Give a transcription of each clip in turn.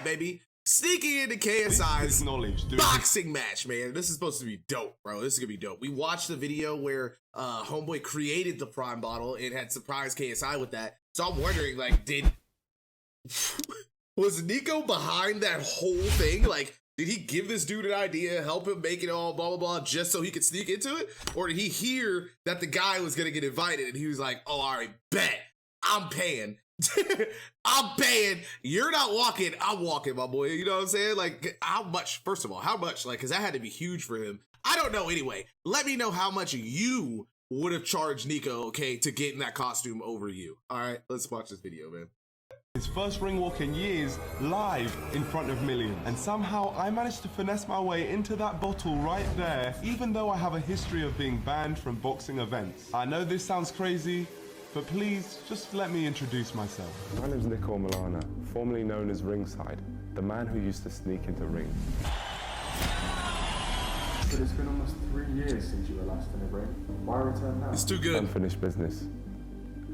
baby. Sneaking into KSI's boxing match, man. This is supposed to be dope, bro. This is gonna be dope. We watched the video where Homeboy created the Prime bottle and had surprised KSI with that. So I'm wondering, like, was Nico behind that whole thing? Like, did he give this dude an idea, help him make it all, blah, blah, blah, just so he could sneak into it? Or did he hear that the guy was gonna get invited and he was like, oh, all right, bet, I'm paying. I'm paying. You're not walking. I'm walking, my boy. You know what I'm saying? Like, how much? First of all, how much? Like, because that had to be huge for him. I don't know. Anyway, let me know how much you would have charged Nico, okay, to get in that costume over you. All right, let's watch this video, man. His first ring walk in years, live in front of millions. And somehow I managed to finesse my way into that bottle right there, even though I have a history of being banned from boxing events. I know this sounds crazy, but please, just let me introduce myself. My name's Nico Milana, formerly known as Ringside, the man who used to sneak into rings. So it's been almost 3 years since you were last in a ring. Why return now? It's too good. Unfinished business.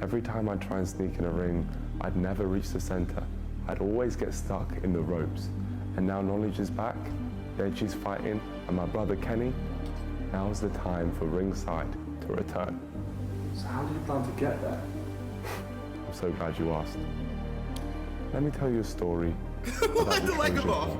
Every time I'd try and sneak in a ring, I'd never reach the center. I'd always get stuck in the ropes. And now knowledge is back, Deji's fighting, and my brother Kenny, now's the time for Ringside to return. So how do you plan to get there? I'm so glad you asked. Let me tell you a story What the leg off?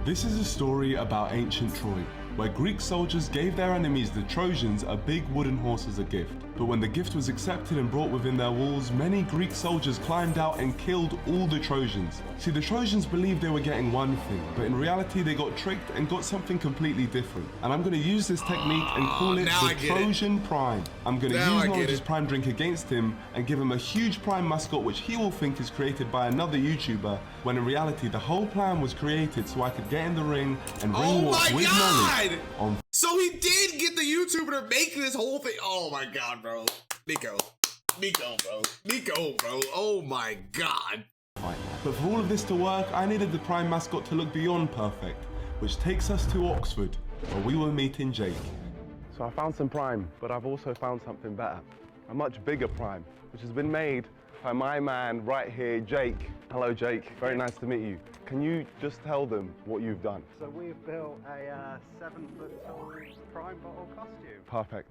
This is a story about ancient Troy, where Greek soldiers gave their enemies, the Trojans, a big wooden horse as a gift. But when the gift was accepted and brought within their walls, many Greek soldiers climbed out and killed all the Trojans. See, the Trojans believed they were getting one thing, but in reality they got tricked and got something completely different. And I'm going to use this technique and call it the Trojan Prime. I'm going to use Knowledge's Prime drink against him and give him a huge Prime mascot which he will think is created by another YouTuber, when in reality the whole plan was created so I could get in the ring and ring walk with Knowledge on. So he did get the YouTuber to make this whole thing. Oh my God, bro. Nico, bro. Oh my God. But for all of this to work, I needed the Prime mascot to look beyond perfect, which takes us to Oxford, where we were meeting Jake. So I found some Prime, but I've also found something better. A much bigger Prime, which has been made by my man right here, Jake. Hello, Jake. Very nice to meet you. Can you just tell them what you've done? So we've built a 7-foot-tall Prime bottle costume. Perfect.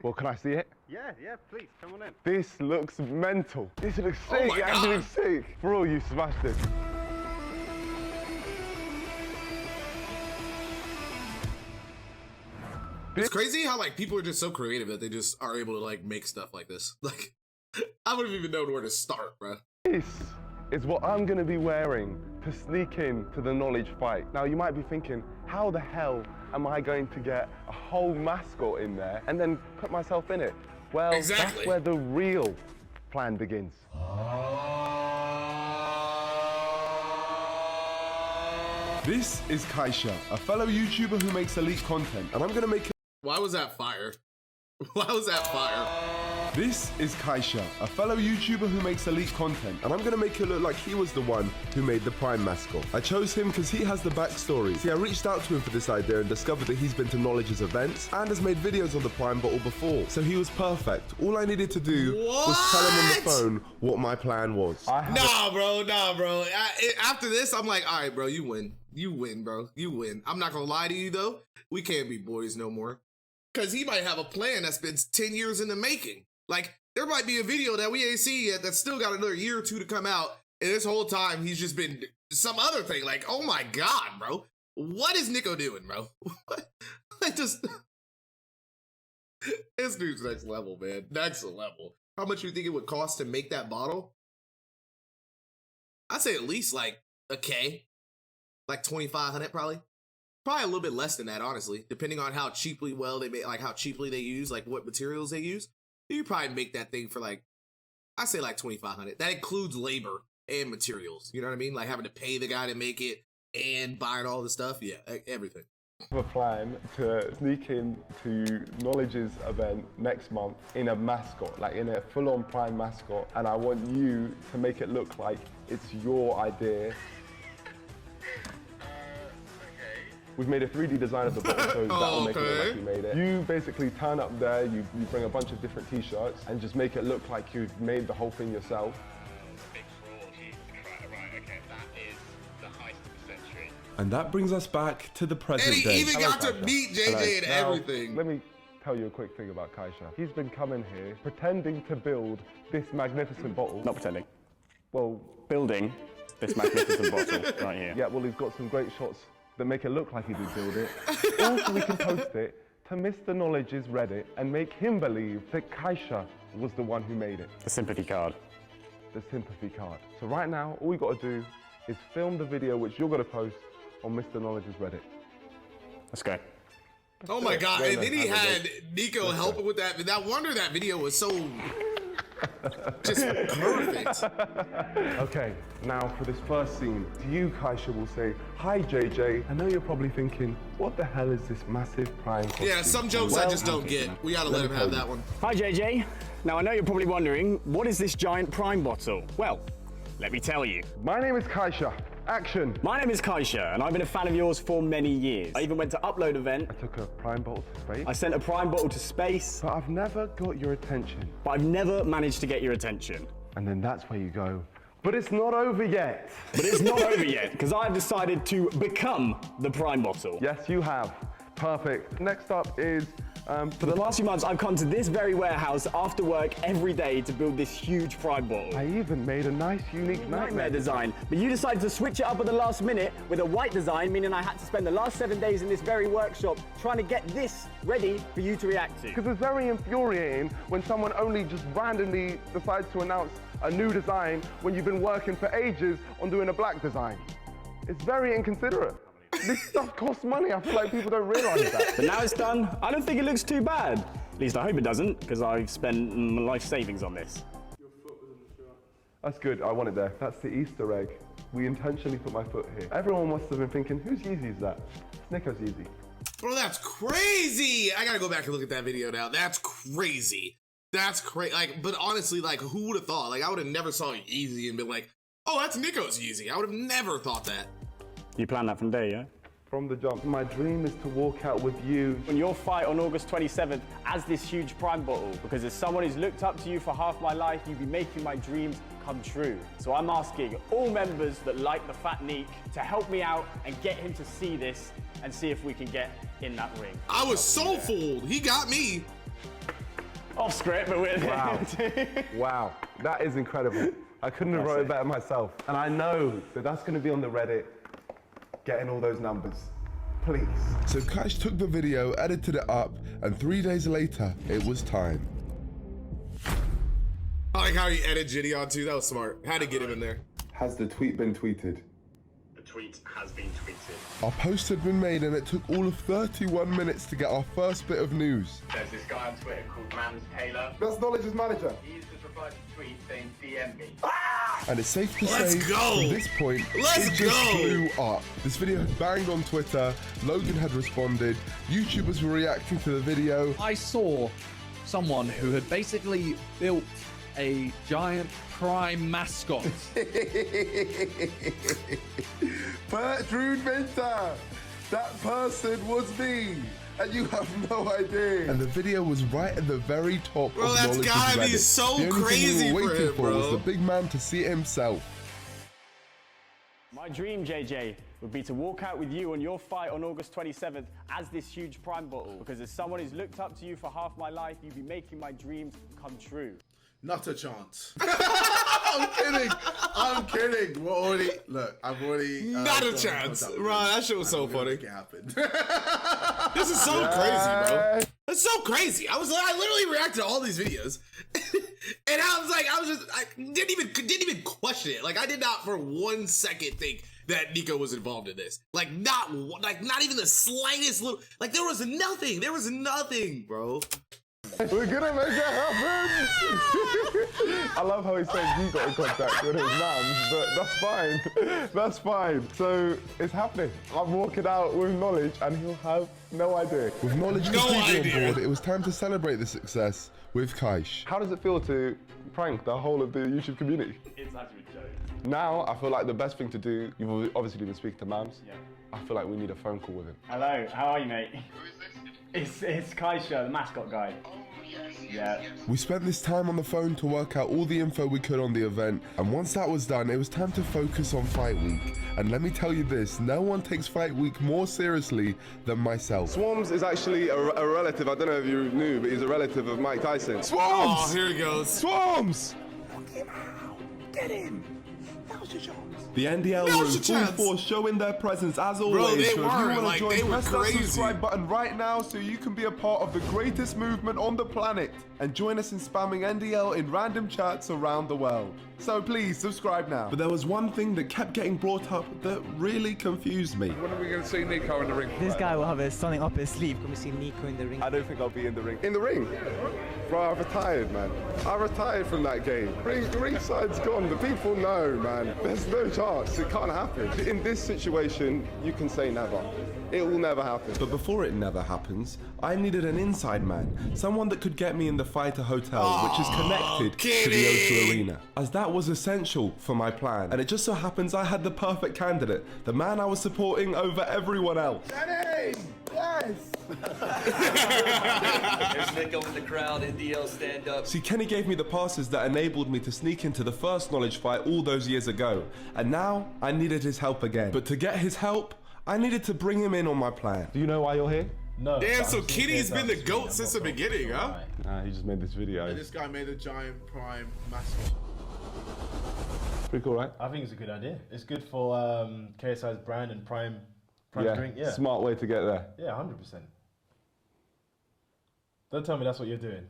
Well, can I see it? Yeah, please, come on in. This looks mental. This looks sick. Oh my God. It looks sick. For all you smashed it. It's crazy how, like, people are just so creative that they just are able to, like, make stuff like this. Like, I wouldn't even know where to start, bro. This is what I'm going to be wearing to sneak in to the Knowledge fight. Now, you might be thinking, how the hell am I going to get a whole mascot in there and then put myself in it? Well, that's where the real plan begins. This is Kaisha, a fellow YouTuber who makes elite content, and I'm going to make Why was that fire? Why was that fire? This is Kaisha, a fellow YouTuber who makes elite content, and I'm going to make it look like he was the one who made the Prime mascot. I chose him because he has the backstory. See, I reached out to him for this idea and discovered that he's been to Knowledge's events and has made videos on the Prime bottle before. So he was perfect. All I needed to do was tell him on the phone what my plan was. Nah, bro. After this, I'm like, all right, bro, you win. You win, bro. You win. I'm not going to lie to you, though. We can't be boys no more. Because he might have a plan that's been 10 years in the making. Like, there might be a video that we ain't seen yet that's still got another year or two to come out. And this whole time, he's just been some other thing. Like, oh my God, bro. What is Nico doing, bro? This dude's next level, man. Next level. How much do you think it would cost to make that bottle? I'd say at least like a K. Like 2,500 probably. Probably a little bit less than that, honestly. Depending on how cheaply they make, like how cheaply they use, like what materials they use. You could probably make that thing for like, I say like 2,500. That includes labor and materials. You know what I mean? Like having to pay the guy to make it and buying all the stuff. Yeah, everything. I have a plan to sneak in to Knowledge's event next month in a mascot, like in a full-on Prime mascot, and I want you to make it look like it's your idea. We've made a 3D design of the bottle, so that will make it look like you made it. You basically turn up there, you bring a bunch of different t-shirts and just make it look like you've made the whole thing yourself. Big fraud, Jesus Christ. Right, okay, that is And that brings us back to the present And he day. even got to meet JJ and Now, everything. Let me tell you a quick thing about Kaisha. He's been coming here pretending to build this magnificent bottle. Not pretending. Well, Building this magnificent bottle right here. yeah, well, he's got some great shots that make it look like he did build it. Also, we can post it to Mr. Knowledge's Reddit and make him believe that Kaisha was the one who made it. The sympathy card. The sympathy card. So right now, all we got to do is film the video which you're going to post on Mr. Knowledge's Reddit. Let's go. Oh my God! Very And then he nice. had Nico helping with that. No wonder that video was so just perfect. Okay, now for this first scene, you, Kaisha, will say, "Hi, JJ." I know you're probably thinking, what the hell is this massive prime costume? Yeah, some jokes I just don't get. We gotta let him have that one. Hi JJ. Now I know you're probably wondering, what is this giant prime bottle? Well, let me tell you. My name is Kaisha. Action. My name is Kaisha, and I've been a fan of yours for many years. I even went to Upload event. I took a prime bottle to space, I sent a prime bottle to space, but I've never got your attention. but I've never managed to get your attention. And then that's where you go, but it's not over yet. But it's not over yet, because I've decided to become the prime bottle. Yes, you have. Perfect. Next up is, For the past few months, I've come to this very warehouse after work every day to build this huge prime bottle. I even made a nice, unique Nightmare design, but you decided to switch it up at the last minute with a white design, meaning I had to spend the last 7 days in this very workshop trying to get this ready for you to react to. Because it's very infuriating when someone only just randomly decides to announce a new design when you've been working for ages on doing a black design. It's very inconsiderate. This stuff costs money. I feel like people don't realize that. But now it's done, I don't think it looks too bad. At least I hope it doesn't, because I've spent my life savings on this. That's good. I want it there. That's the Easter egg. We intentionally put my foot here. Everyone must have been thinking, whose Yeezy is that? It's Nico's Yeezy. Bro, that's crazy. I gotta go back and look at that video now. That's crazy. That's crazy. Like, but honestly, like, who would have thought? Like, I would have never saw Yeezy and been like, oh, that's Nico's Yeezy. I would have never thought that. You planned that from day, yeah? From the jump. My dream is to walk out with you. On your fight on August 27th as this huge prime bottle, because as someone who's looked up to you for half my life, you'll be making my dreams come true. So I'm asking all members that like the Fat Neek to help me out and get him to see this and see if we can get in that ring. I was so fooled. He got me. Off script, but we're Wow. Wow, that is incredible. I couldn't have wrote it better myself. And I know that that's going to be on the Reddit, getting all those numbers. Please. So Kaish took the video, edited it up, and 3 days later, it was time. I like how he edited Ginny on too. That was smart. Had to get him in there. Has the tweet been tweeted? The tweet has been tweeted. Our post had been made and it took all of 31 minutes to get our first bit of news. There's this guy on Twitter called Mams Taylor. That's Knowledge's manager. He's just replied to a tweet saying DM me. And it's safe to Let's say, go! from this point, Let's it just go! blew up. This video had banged on Twitter, Logan had responded, YouTubers were reacting to the video. I saw someone who had basically built a giant prime mascot. Bertrude Minter! That person was me! And you have no idea. And the video was right at the very top Bro, of that's Knowledge's gotta be Reddit. so the only crazy thing we were for waiting him, for was bro. the big man to see it himself. My dream, JJ, would be to walk out with you on your fight on August 27th as this huge prime bottle. Because as someone who's looked up to you for half my life, you'd be making my dreams come true. Not a chance. I'm kidding. I'm kidding. We're already. Look, I've already. Not a done chance. contact with Bro, him. that shit was so And we're gonna funny. make it happen. This is so crazy, bro. It's so crazy. I literally reacted to all these videos, and I didn't even question it. Like, I did not for 1 second think that Nico was involved in this. Like, not even the slightest little. Like, there was nothing. There was nothing, bro. We're gonna make it happen! I love how he said he got in contact with his mams, but that's fine. That's fine. So it's happening. I'm walking out with Knowledge and he'll have no idea. With Knowledge No completely idea. on board, it was time to celebrate the success with Kaish. How does it feel to prank the whole of the YouTube community? It's actually a joke. Now, I feel like the best thing to do, you've obviously been speaking to Mams. Yeah. I feel like we need a phone call with him. Hello, how are you, mate? It's Kaisha, the mascot guy. Oh, Yeah. We spent this time on the phone to work out all the info we could on the event, and once that was done, it was time to focus on Fight Week. And let me tell you this, no one takes Fight Week more seriously than myself. Swarms is actually a relative, I don't know if you knew, but he's a relative of Mike Tyson. Swarms! Oh, here he goes. Swarms! Get him! That was your chance. The NDL That were was in your full chance. force, showing their presence as always. Bro, they so if you were, want to like, join, they were press that crazy. subscribe button right now so you can be a part of the greatest movement on the planet and join us in spamming NDL in random chats around the world. So please subscribe now. But there was one thing that kept getting brought up that really confused me. When are we going to see Nico in the ring? This guy will have something up his sleeve. Can we see Nico in the ring? I don't think I'll be in the ring. In the ring? Bro, I retired, man. I retired from that game. Ringside's gone. The people know, man. There's no chance. It can't happen. In this situation, you can say never. It will never happen. But before it never happens, I needed an inside man, someone that could get me in the Fighter Hotel, which is connected to the O2 Arena, as that was essential for my plan. And it just so happens I had the perfect candidate, the man I was supporting over everyone else. Kenny! Yes! There's Nico in the crowd, NDL stand up. See, Kenny gave me the passes that enabled me to sneak into the first knowledge fight all those years ago, and now I needed his help again. But to get his help, I needed to bring him in on my plan. Do you know why you're here? No. Damn, so Kitty's been the GOAT since the beginning, huh? He just made this video. This guy made a giant prime mascot. Pretty cool, right? I think it's a good idea. It's good for KSI's brand and Prime drink. Yeah. Smart way to get there. Yeah, 100%. Don't tell me that's what you're doing.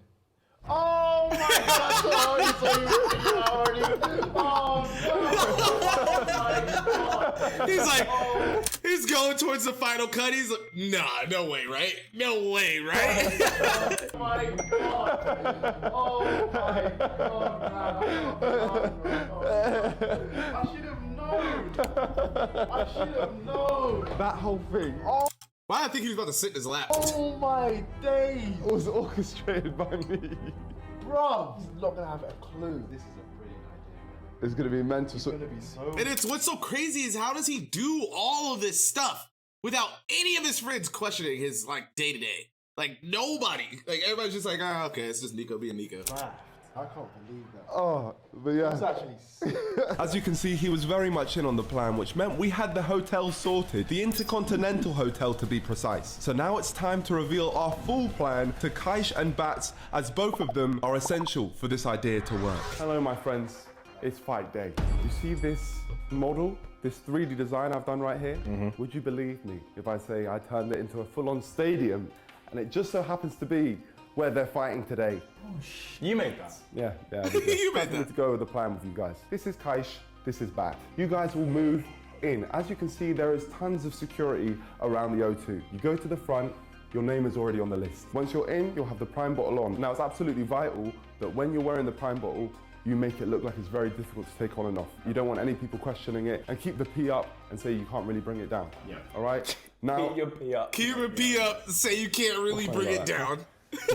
Oh my God! He's like, he's going towards the final cut. He's like, nah, no way, right? No way, right? Oh my God! Oh my God! I should have known. I should have known. That whole thing. Oh, Why did I think he was about to sit in his lap? oh my days, it was orchestrated by me. bro! He's not gonna have a clue. This is a brilliant idea. It's gonna be mental. It's gonna be so. And it's what's so crazy is how does he do all of this stuff without any of his friends questioning his like day to day? Like nobody. Like everybody's just like, ah, okay, it's just Nico being Nico. I can't believe that. Oh, but yeah. That's actually sick. As you can see, he was very much in on the plan, which meant we had the hotel sorted, the Intercontinental Hotel to be precise. So now it's time to reveal our full plan to Kaish and Bats, as both of them are essential for this idea to work. Hello, my friends. It's fight day. You see this model, this 3D design I've done right here? Would you believe me if I say I turned it into a full-on stadium, and it just so happens to be where they're fighting today? You made that. Yeah. You made I need that. to go over the plan with you guys. This is Kaish, this is Bat. You guys will move in. As you can see, there is tons of security around the O2. You go to the front, your name is already on the list. Once you're in, you'll have the Prime bottle on. Now, it's absolutely vital that when you're wearing the Prime bottle, you make it look like it's very difficult to take on and off. You don't want any people questioning it, and keep the P up and say you can't really bring it down. Yeah. All right? Now, Keep your P up. Keep your P up, say you can't really bring it down.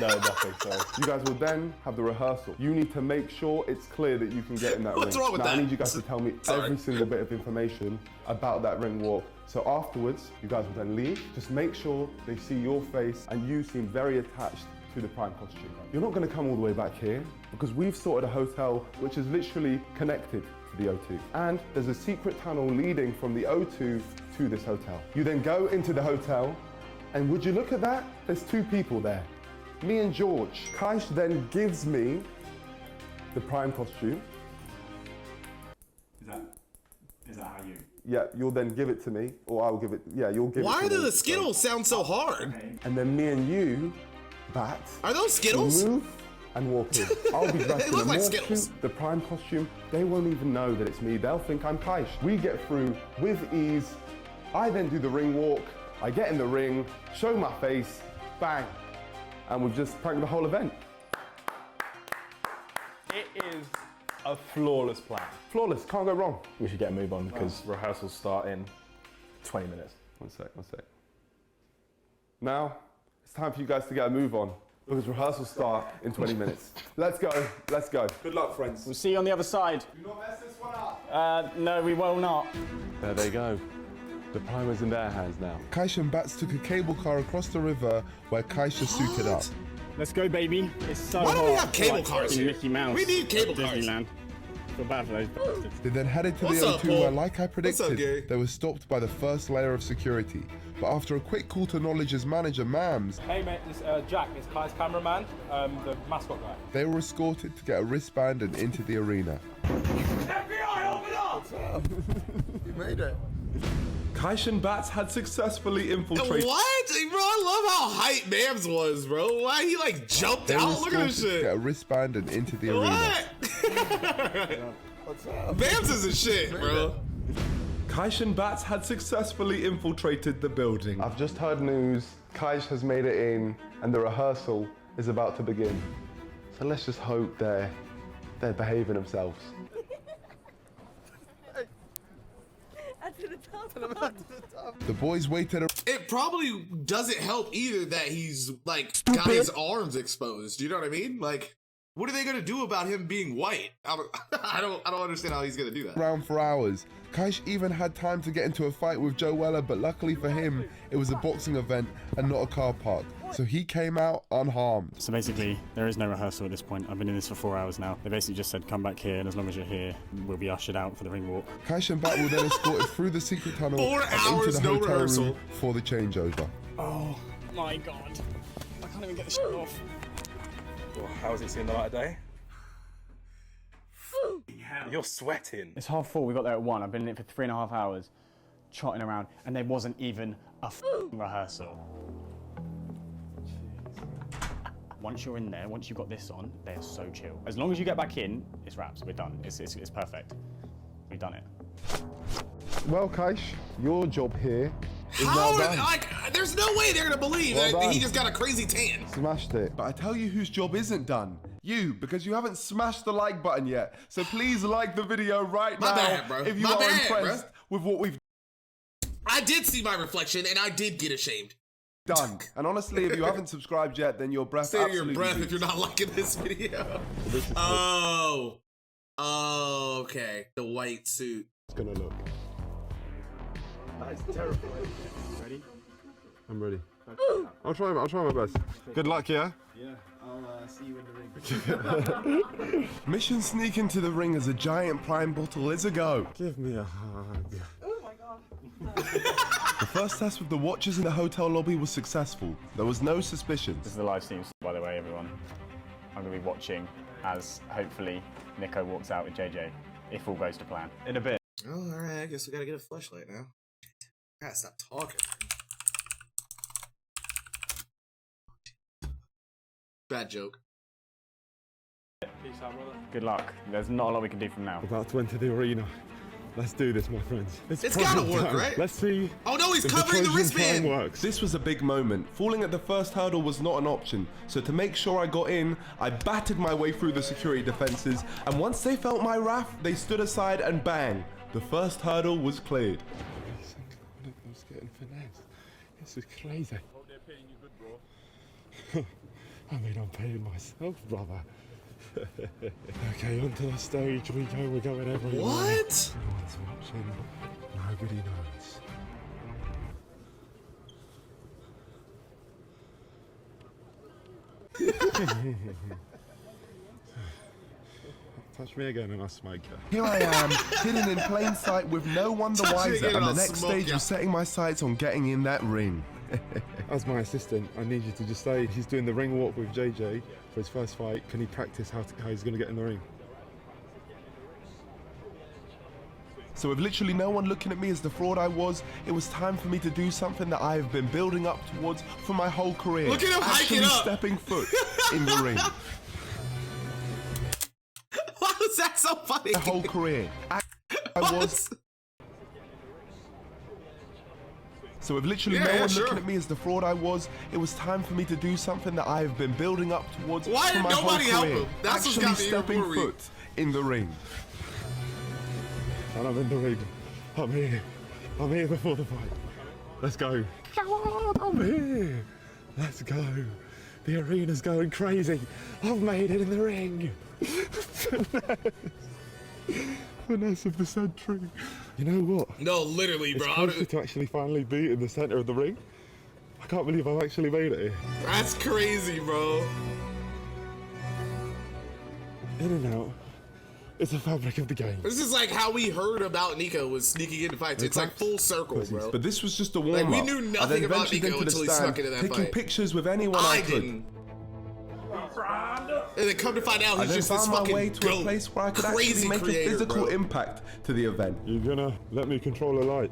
no, nothing. So you guys will then have the rehearsal. You need to make sure it's clear that you can get in that What's ring. wrong with now, that? I need you guys to tell me Sorry. every single bit of information about that ring walk. So afterwards, you guys will then leave. Just make sure they see your face and you seem very attached to the Prime costume. You're not going to come all the way back here because we've sorted a hotel which is literally connected to the O2. And there's a secret tunnel leading from the O2 to this hotel. You then go into the hotel, and would you look at that? There's two people there. Me and George. Kaish then gives me the Prime costume. Is that how you? Yeah, you'll then give it to me, or I'll give it. Yeah, you'll give it to me. Why do the Skittles sound so hard? And then me and you, Bat, Are those Skittles? move and walk in. I'll be dressed They in a look like morph Skittles. suit, the Prime costume. They won't even know that it's me. They'll think I'm Kaish. We get through with ease. I then do the ring walk. I get in the ring, show my face, bang. And we've just pranked the whole event. It is a flawless plan. Flawless, can't go wrong. We should get a move on because rehearsals start in 20 minutes. One sec. Now, it's time for you guys to get a move on because rehearsals start in 20 minutes. Let's go. Good luck, friends. We'll see you on the other side. Do not mess this one up. No, we will not. There they go. The Prime is in their hands now. Kaish and Bats took a cable car across the river where Kaish is suited up. Let's go, baby. It's so Why hot. do we have cable cars here? Mickey Mouse. We need cable cars. Disneyland. Feel bad for those bastards. They then headed to What's the up, O2 Paul? where, like I What's up, predicted, Gary? they were stopped by the first layer of security. But after a quick call to Knowledge's manager, Mams, Hey mate, this Jack, it's Kai's cameraman, the mascot guy. they were escorted to get a wristband and into the arena. FBI, open up! You made it. Kaish and Bats had successfully infiltrated. What? Bro, I love how hype Mams was, bro. Why he like jumped They were out? Look at escorted this to shit. get a wristband and into the arena. What? What's up? Mams is a shit, bro. Kaish and Bats had successfully infiltrated the building. I've just heard news. Kaish has made it in, and the rehearsal is about to begin. So let's just hope they're behaving themselves. The boys waited. It probably doesn't help either that he's like got his arms exposed. You know what I mean? Like, what are they gonna do about him being white? I don't understand how he's gonna do that. Around for hours. Kaish even had time to get into a fight with Joe Weller, but luckily for him, it was a boxing event and not a car park. So he came out unharmed. So basically, there is no rehearsal at this point. I've been in this for 4 hours now. They basically just said, come back here, and as long as you're here, we'll be ushered out for the ring walk. Kaish and Bat were then escorted through the secret tunnel 4 and hours, into the no hotel rehearsal. room for the changeover. Oh my God. I can't even get the shit off. How is it seeing the light of day? You're sweating. It's 4:30. We got there at 1. I've been in it for 3.5 hours, trotting around, and there wasn't even a rehearsal. Once you're in there, once you've got this on, they're so chill. As long as you get back in, it's wraps. We're done. It's perfect. We've done it. Well, Kaish, your job here is How? now done. Like, there's no way they're gonna believe Well that done. he just got a crazy tan. Smashed it. But I tell you whose job isn't done. You, because you haven't smashed the like button yet. So please like the video right My now bad, bro. if you My are bad, impressed with what we've I did see my reflection and I did get ashamed. done. And honestly, if you haven't subscribed yet, then your breath Stay to your absolutely breath if beats. you're not liking this video. Oh, okay. The white suit. It's gonna look. That's terrifying. Ready? I'm ready. I'll try my best. Good luck, yeah? Yeah, I'll see you in the ring. Mission sneak into the ring as a giant prime bottle is a go. Give me a hug. Oh my God. The first test with the watchers in the hotel lobby was successful. There was no This suspicions. is the live stream, by the way, everyone. I'm going to be watching as, hopefully, Nico walks out with JJ, if all goes to plan. In a bit. Oh, all right. I guess we gotta get a flashlight now. I gotta stop talking. Bad joke. Peace out, brother. Good luck. There's not a lot we can do from now. About to enter the arena. Let's do this, my friends. It's gotta work, right? Let's see. Oh no, he's if covering the Trojan wristband. plan works. This was a big moment. Falling at the first hurdle was not an option. So to make sure I got in, I battered my way through the security defenses. And once they felt my wrath, they stood aside and bang. The first hurdle was cleared. I was getting finessed. This is crazy. Hope they're paying you good, bro. I mean, I'm paying myself, brother. Okay, onto the stage we go. We're going everywhere. What? No one's watching. Nobody knows. Touch me again and I'll smoke you. Here I am, hidden in plain sight with no one the Touch me wiser, again and the and I'll next smoke stage ya. was setting my sights on getting in that ring. As my assistant, I need you to just say he's doing the ring walk with JJ for his first fight. Can he practice how he's going to get in the ring? So with literally no one looking at me as the fraud I was, it was time for me to do something that I have been building up towards for my whole career. Look at him hiking up. Stepping foot in the ring. Why was that so funny? My whole career. I was. So with literally no one looking at me as the fraud I was, it was time for me to do something that I have been building up towards Why for did my whole nobody help career. him? That's what's Actually got me even stepping worried. foot in the ring. And I'm in the ring. I'm here. I'm here before the fight. Let's go. Come on, I'm here. Let's go. The arena's going crazy. I've made it in the ring. Finesse of the century. You know what? No, literally, It's bro. closer to actually finally be in the center of the ring. I can't believe I've actually made it here. That's crazy, bro. In and out. It's the fabric of the game. This is like how we heard about Nico was sneaking into fights. It's like full circle, bro. But this was just a warm-up. Like, we knew nothing about Nico until he snuck into that taking fight. pictures with anyone I could. didn't. And then come to find out he's just this fucking fucking way to a place where I could actually make a physical impact to the event. You're gonna let me control a light?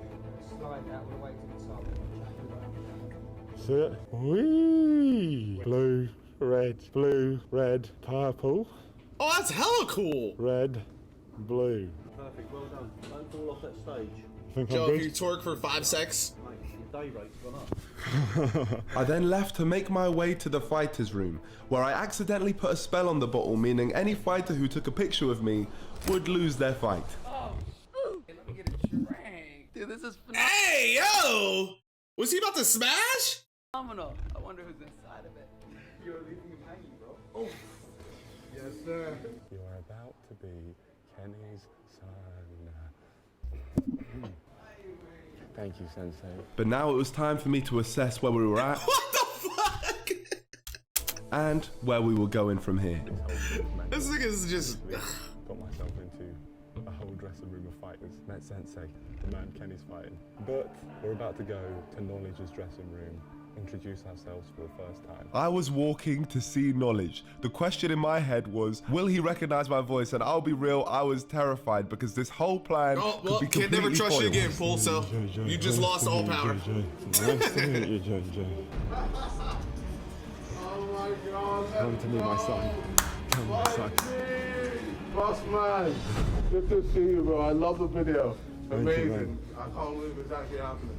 See it? Whee! Blue, red, purple. Oh, that's hella cool. Red, blue. Perfect, well done. Don't fall off that stage. Think Joe, I'm if good? you twerk for 5 secs. Your day rate's gone up. I then left to make my way to the fighter's room, where I accidentally put a spell on the bottle, meaning any fighter who took a picture of me would lose their fight. Let me get a drink. Dude, this is phenomenal. Hey, yo! Was he about to smash? I wonder who's inside of it. You're leaving him hanging, bro. Oh. Yes, sir. You are about to be Kenny's son. Thank you, Sensei. But now it was time for me to assess where we were at. What the fuck? And where we were going from here. This thing is just... Got myself into a whole dressing room of fighters. Met Sensei, the man Kenny's fighting. But we're about to go to Knowledge's dressing room, introduce ourselves for the first time. I was walking to see Knowledge. The question in my head was, will he recognize my voice? And I'll be real, I was terrified because this whole plan could be can never completely trust you foiled. again, Paul, so you just lost all power. Nice to meet you, JJ. Oh my God. Come to me, my son. Come, my son. Boss man. Good to see you, bro. I love the video. Thank you, Amazing. man. I can't believe it's actually happening.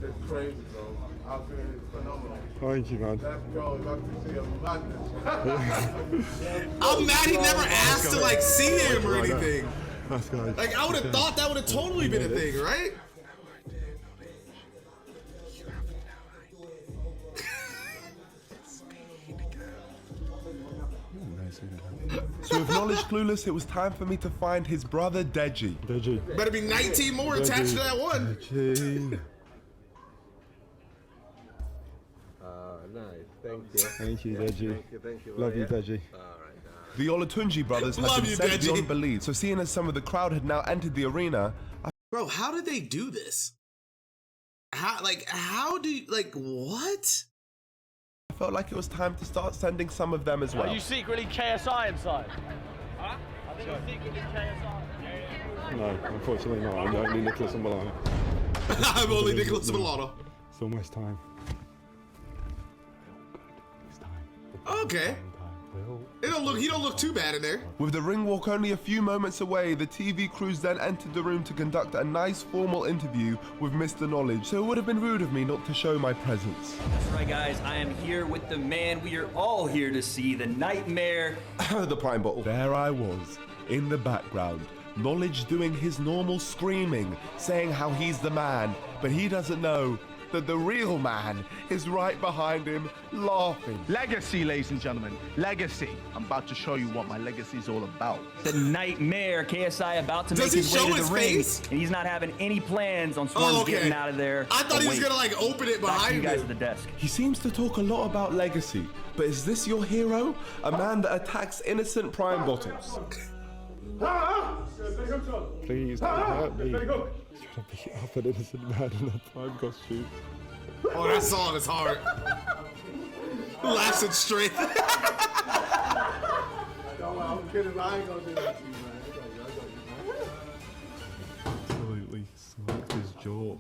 It's crazy, bro. I feel it's phenomenal. Thank you, man. Let's go. Love to see a madness. I'm mad he never asked to like see him or anything. Let's go. Like I would have thought that would have totally been a thing, right? So with Knowledge clueless, it was time for me to find his brother Deji. Deji. Better be 19 more attached to that one. Deji. Nice. Thank you. Thank you, Deji. Thank you. Love you, Deji. Alright, The Olatunji brothers had Love been you, sent Deji. beyond belief. So seeing as some of the crowd had now entered the arena, Bro, how did they do this? How do you, what? I felt like it was time to start sending some of them as well. Are you secretly KSI inside? Huh? I think you're secretly KSI. No, unfortunately not. I'm only Nicholas and Milano. I'm only Nicholas Milano. It's almost time. Okay. He don't look too bad in there. With the ring walk only a few moments away, the TV crews then entered the room to conduct a nice formal interview with Mr. Knowledge, so it would have been rude of me not to show my presence. That's right, guys. I am here with the man we are all here to see, the Nightmare. The prime bottle. There I was, in the background, Knowledge doing his normal screaming, saying how he's the man, but he doesn't know that the real man is right behind him, laughing. Legacy, ladies and gentlemen. Legacy. I'm about to show you what my legacy is all about. The Nightmare, KSI, about to make his way to the ring, and he's not having any plans on Swarm's getting out of there. I thought he was gonna open it behind you guys at the desk. He seems to talk a lot about legacy, but is this your hero? A man that attacks innocent prime bottles. Please don't hurt me. You're beat up an innocent man in a prime costume. Oh, that song is hard. Laughs and straight. I'm kidding. I ain't gonna do that to you, man. Absolutely smoked his jaw.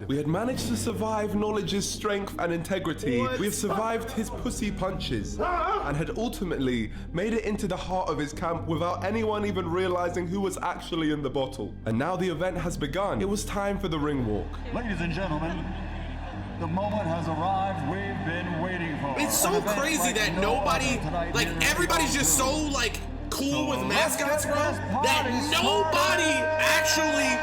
We had managed to survive Knowledge's strength and integrity. We have survived his pussy punches and had ultimately made it into the heart of his camp without anyone even realizing who was actually in the bottle. And now the event has begun. It was time for the ring walk. Ladies and gentlemen, the moment has arrived we've been waiting for. It's so crazy that nobody, everybody's just so cool with mascots, bro, that nobody actually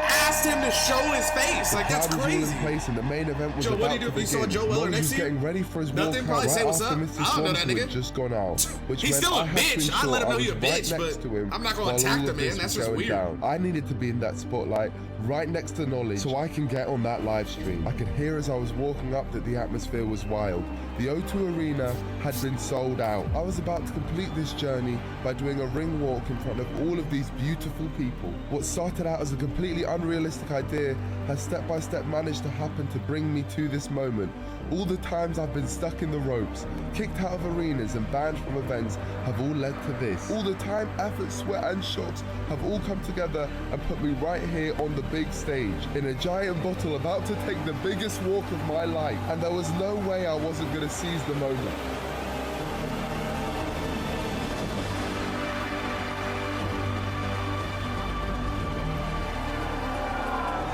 asked him to show his face. Like, that's The crowd was all crazy. in place and the main event was Joe, what about do you do to if you saw begin. Joe Weller Knowledge next was to you? getting ready for his Nothing, walkout probably say right what's after up. Mr. I don't know that Swanson had nigga. just gone out, which He's meant still a I had to bitch. I ensure let him know I he a was right bitch, next but to him I'm not gonna while attack all the of man. this That's was just going weird. down. I needed to be in that spotlight right next to Knowledge so I can get on that live stream. I could hear as I was walking up that the atmosphere was wild. The O2 Arena had been sold out. I was about to complete this journey by doing a ring walk in front of all of these beautiful people. What started out as a completely unrealistic idea has step by step managed to happen to bring me to this moment. All the times I've been stuck in the ropes, kicked out of arenas and banned from events have all led to this. All the time, effort, sweat and shocks have all come together and put me right here on the big stage in a giant bottle about to take the biggest walk of my life. And there was no way I wasn't going to seize the moment.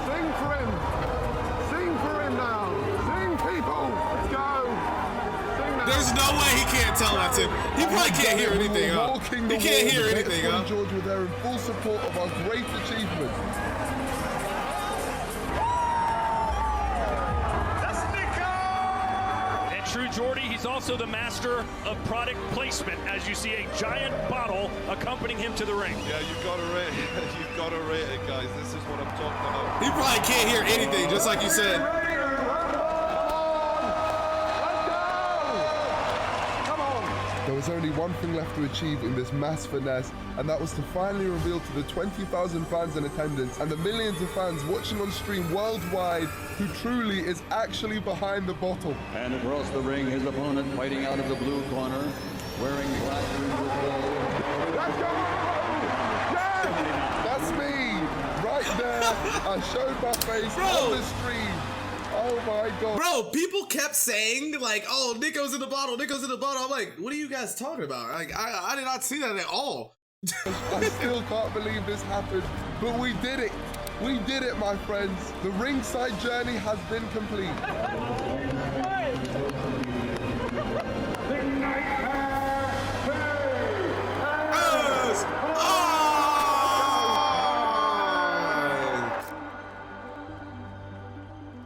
Sing for him. Sing for him now. Sing, people. Let's go. Sing now. There's no way he can't tell that's him. He probably can't hear anything, huh? He can't hear anything, huh? George were there in full support of our great achievement. And true Jordy, he's also the master of product placement, as you see a giant bottle accompanying him to the ring. Yeah, you've got to rate it. You've got to rate it, guys. This is what I'm talking about. He probably can't hear anything, just like you said. There was only one thing left to achieve in this mass finesse, and that was to finally reveal to the 20,000 fans in attendance and the millions of fans watching on stream worldwide who truly is actually behind the bottle. And across the ring, his opponent fighting out of the blue corner, wearing black with gold. Let's go! Yes! That's me! Right there! I showed my face on the stream. Oh my god. Bro, people kept saying, like, oh, Nico's in the bottle, Nico's in the bottle. I'm like, what are you guys talking about? Like, I did not see that at all. I still can't believe this happened, but we did it. We did it, my friends. The ringside journey has been complete.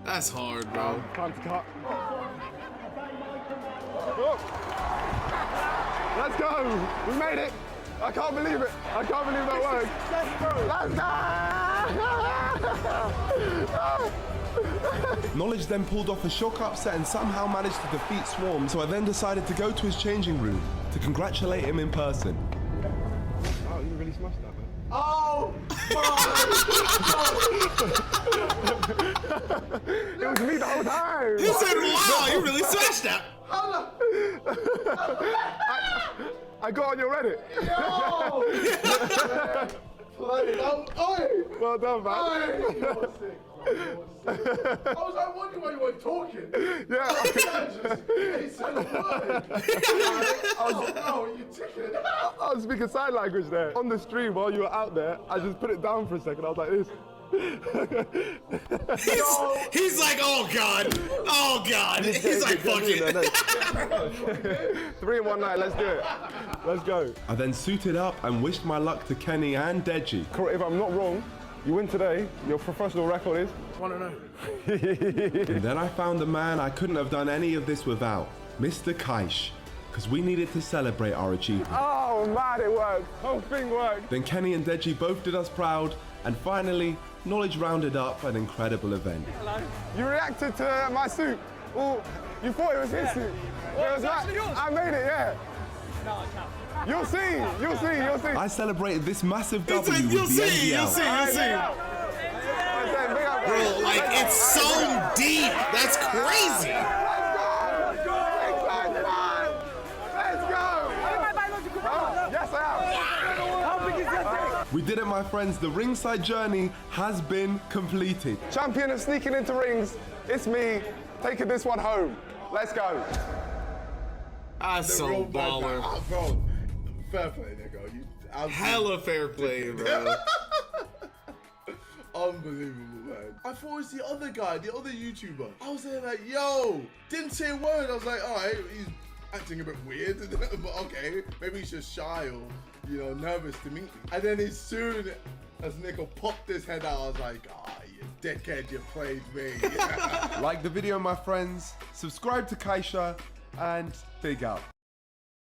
That's hard, bro. Time to cut. Oh. Let's go. We made it. I can't believe it. I can't believe that worked. Let's go. Knowledge then pulled off a shock upset and somehow managed to defeat Swarm, so I then decided to go to his changing room to congratulate him in person. Oh, you really smashed that, man. Oh! It was me the whole time. He said, wow, you really smashed that. I got on your Reddit. Well done, man. I was like, wondering why you weren't talking. Yeah. He said a word. You're ticking. I was speaking sign language there. On the stream while you were out there, I just put it down for a second. I was like this. He's like, oh god, oh god. He's like, fuck it. 3 in 1 night, let's do it. Let's go. I then suited up and wished my luck to Kenny and Deji. If I'm not wrong, you win today. Your professional record is 1-0. And then I found the man I couldn't have done any of this without, Mr. Kaish, because we needed to celebrate our achievement. Oh man, it worked. Whole thing worked. Then Kenny and Deji both did us proud, and finally, Knowledge rounded up an incredible event. Hello. You reacted to my suit. Oh, you thought it was his suit. Well, it was actually yours. I made it, yeah. No, it counts. You'll see, you'll see, you'll see. I celebrated this massive W like, with you'll the see, NDL. you'll see. Bro, like, it's so deep. That's crazy. We did it, my friends. The ringside journey has been completed. Champion of sneaking into rings, it's me, taking this one home. Let's go. That's so baller. Bro, fair play, nigga. Hella fair play, bro. Unbelievable, man. I thought it was the other guy, the other YouTuber. I was there like, yo, didn't say a word. I was like, all right, he's acting a bit weird, but okay, maybe he's just shy or, you know, nervous to meet me. And then as soon As Nickel popped his head out, I was like, ah, you dickhead, you played me. Like the video, my friends. Subscribe to KSI and big up.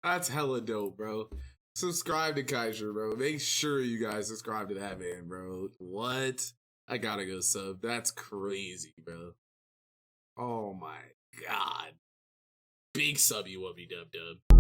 That's hella dope, bro. Subscribe to KSI, bro. Make sure you guys subscribe to that man, bro. What? I gotta go sub. That's crazy, bro. Oh my god. Big sub you, Wubby Dub Dub.